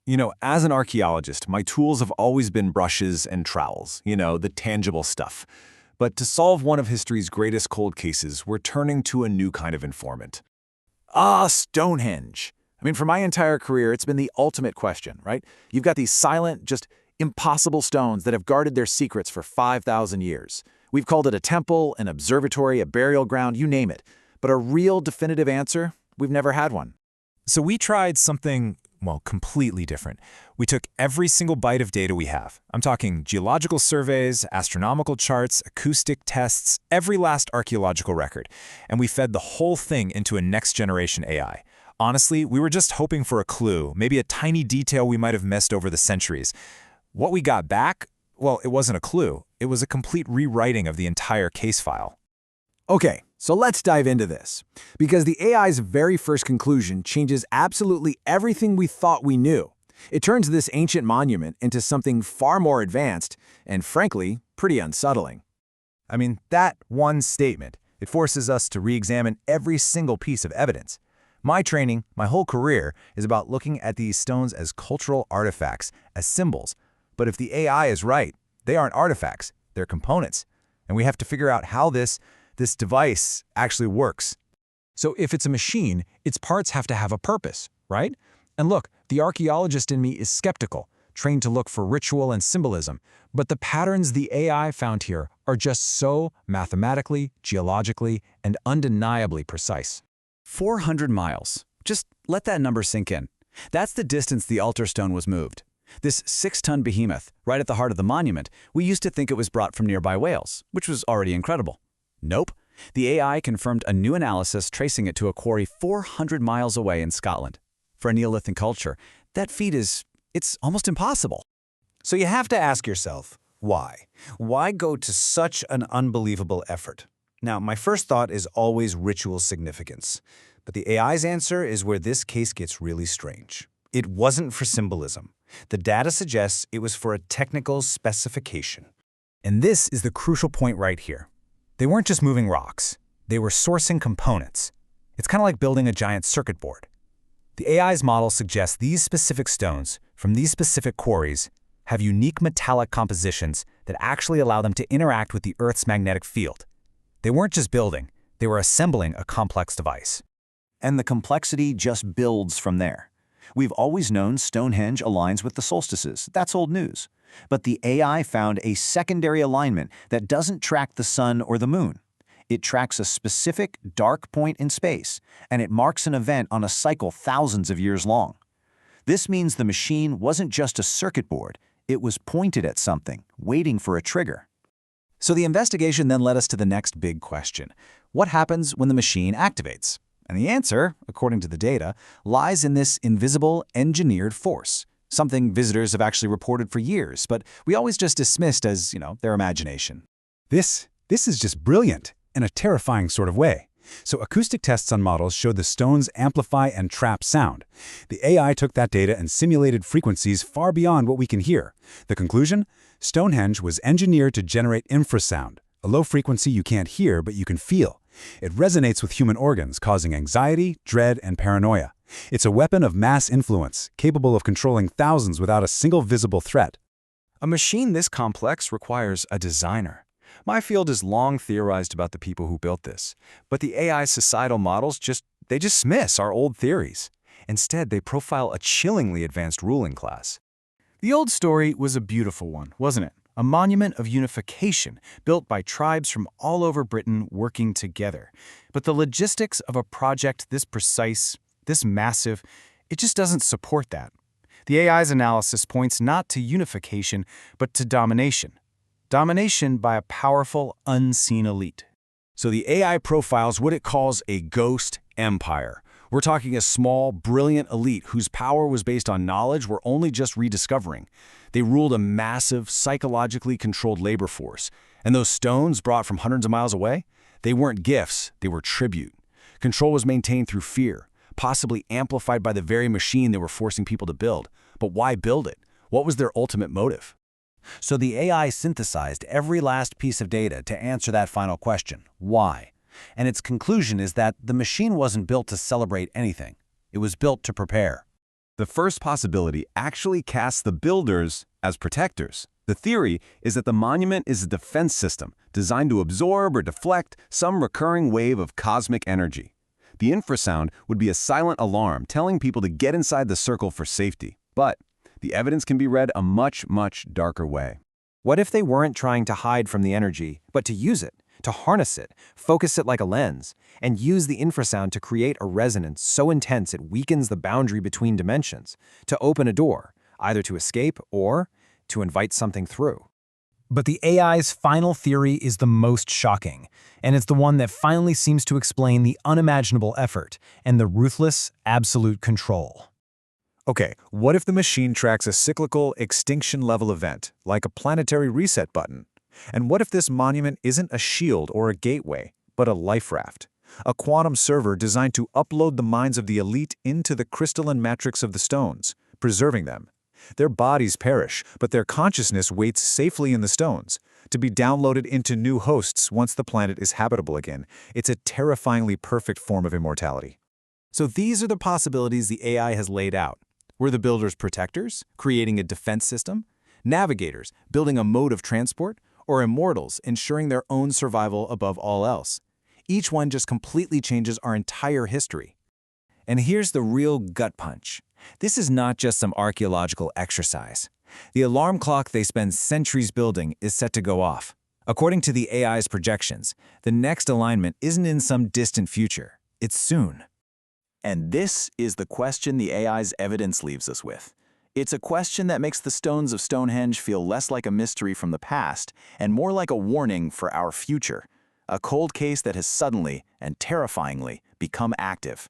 As an archaeologist, my tools have always been brushes and trowels, the tangible stuff. But to solve one of history's greatest cold cases, we're turning to a new kind of informant. Stonehenge. For my entire career, it's been the ultimate question, right? You've got these silent, just impossible stones that have guarded their secrets for 5,000 years. We've called it a temple, an observatory, a burial ground, you name it. But a real definitive answer, we've never had one. So we tried something, completely different. We took every single byte of data we have. I'm talking geological surveys, astronomical charts, acoustic tests, every last archaeological record. And we fed the whole thing into a next-generation AI. Honestly, we were just hoping for a clue, maybe a tiny detail we might have missed over the centuries. What we got back, it wasn't a clue. It was a complete rewriting of the entire case file. Okay, so let's dive into this. Because the AI's very first conclusion changes absolutely everything we thought we knew. It turns this ancient monument into something far more advanced and, frankly, pretty unsettling. That one statement, it forces us to re-examine every single piece of evidence. My training, my whole career, is about looking at these stones as cultural artifacts, as symbols. But if the AI is right, they aren't artifacts, they're components. And we have to figure out how this device actually works. So if it's a machine, its parts have to have a purpose, right? And look, the archaeologist in me is skeptical, trained to look for ritual and symbolism. But the patterns the AI found here are just so mathematically, geologically, and undeniably precise. 400 miles. Just let that number sink in. That's the distance the altar stone was moved. This 6-ton behemoth, right at the heart of the monument, we used to think it was brought from nearby Wales, which was already incredible. Nope. The AI confirmed a new analysis tracing it to a quarry 400 miles away in Scotland. For a Neolithic culture, that feat it's almost impossible. So you have to ask yourself, why? Why go to such an unbelievable effort? Now, my first thought is always ritual significance. But the AI's answer is where this case gets really strange. It wasn't for symbolism. The data suggests it was for a technical specification. And this is the crucial point right here. They weren't just moving rocks. They were sourcing components. It's kind of like building a giant circuit board. The AI's model suggests these specific stones from these specific quarries have unique metallic compositions that actually allow them to interact with the Earth's magnetic field. They weren't just building, they were assembling a complex device. And the complexity just builds from there. We've always known Stonehenge aligns with the solstices. That's old news. But the AI found a secondary alignment that doesn't track the sun or the moon. It tracks a specific dark point in space, and it marks an event on a cycle thousands of years long. This means the machine wasn't just a circuit board. It was pointed at something, waiting for a trigger. So the investigation then led us to the next big question. What happens when the machine activates? And the answer, according to the data, lies in this invisible, engineered force, something visitors have actually reported for years, but we always just dismissed as, their imagination. This is just brilliant, in a terrifying sort of way. So acoustic tests on models showed the stones amplify and trap sound. The AI took that data and simulated frequencies far beyond what we can hear. The conclusion? Stonehenge was engineered to generate infrasound, a low frequency you can't hear but you can feel. It resonates with human organs, causing anxiety, dread, and paranoia. It's a weapon of mass influence, capable of controlling thousands without a single visible threat. A machine this complex requires a designer. My field has long theorized about the people who built this, but the AI societal models they dismiss our old theories. Instead, they profile a chillingly advanced ruling class. The old story was a beautiful one, wasn't it? A monument of unification built by tribes from all over Britain working together. But the logistics of a project this precise, this massive, it just doesn't support that. The AI's analysis points not to unification, but to domination. Domination by a powerful, unseen elite. So the AI profiles what it calls a ghost empire. We're talking a small, brilliant elite whose power was based on knowledge we're only just rediscovering. They ruled a massive, psychologically controlled labor force. And those stones brought from hundreds of miles away, they weren't gifts, they were tribute. Control was maintained through fear, possibly amplified by the very machine they were forcing people to build. But why build it? What was their ultimate motive? So the AI synthesized every last piece of data to answer that final question, why? And its conclusion is that the machine wasn't built to celebrate anything. It was built to prepare. The first possibility actually casts the builders as protectors. The theory is that the monument is a defense system designed to absorb or deflect some recurring wave of cosmic energy. The infrasound would be a silent alarm telling people to get inside the circle for safety. But the evidence can be read a much, much darker way. What if they weren't trying to hide from the energy, but to use it, to harness it, focus it like a lens, and use the infrasound to create a resonance so intense it weakens the boundary between dimensions, to open a door, either to escape or to invite something through? But the AI's final theory is the most shocking, and it's the one that finally seems to explain the unimaginable effort and the ruthless, absolute control. Okay, what if the machine tracks a cyclical, extinction-level event, like a planetary reset button? And what if this monument isn't a shield or a gateway, but a life raft? A quantum server designed to upload the minds of the elite into the crystalline matrix of the stones, preserving them. Their bodies perish, but their consciousness waits safely in the stones, to be downloaded into new hosts once the planet is habitable again. It's a terrifyingly perfect form of immortality. So these are the possibilities the AI has laid out. We're the builders protectors, creating a defense system, navigators, building a mode of transport, or immortals, ensuring their own survival above all else. Each one just completely changes our entire history. And here's the real gut punch. This is not just some archaeological exercise. The alarm clock they spend centuries building is set to go off. According to the AI's projections, the next alignment isn't in some distant future. It's soon. And this is the question the AI's evidence leaves us with. It's a question that makes the stones of Stonehenge feel less like a mystery from the past and more like a warning for our future. A cold case that has suddenly and terrifyingly become active.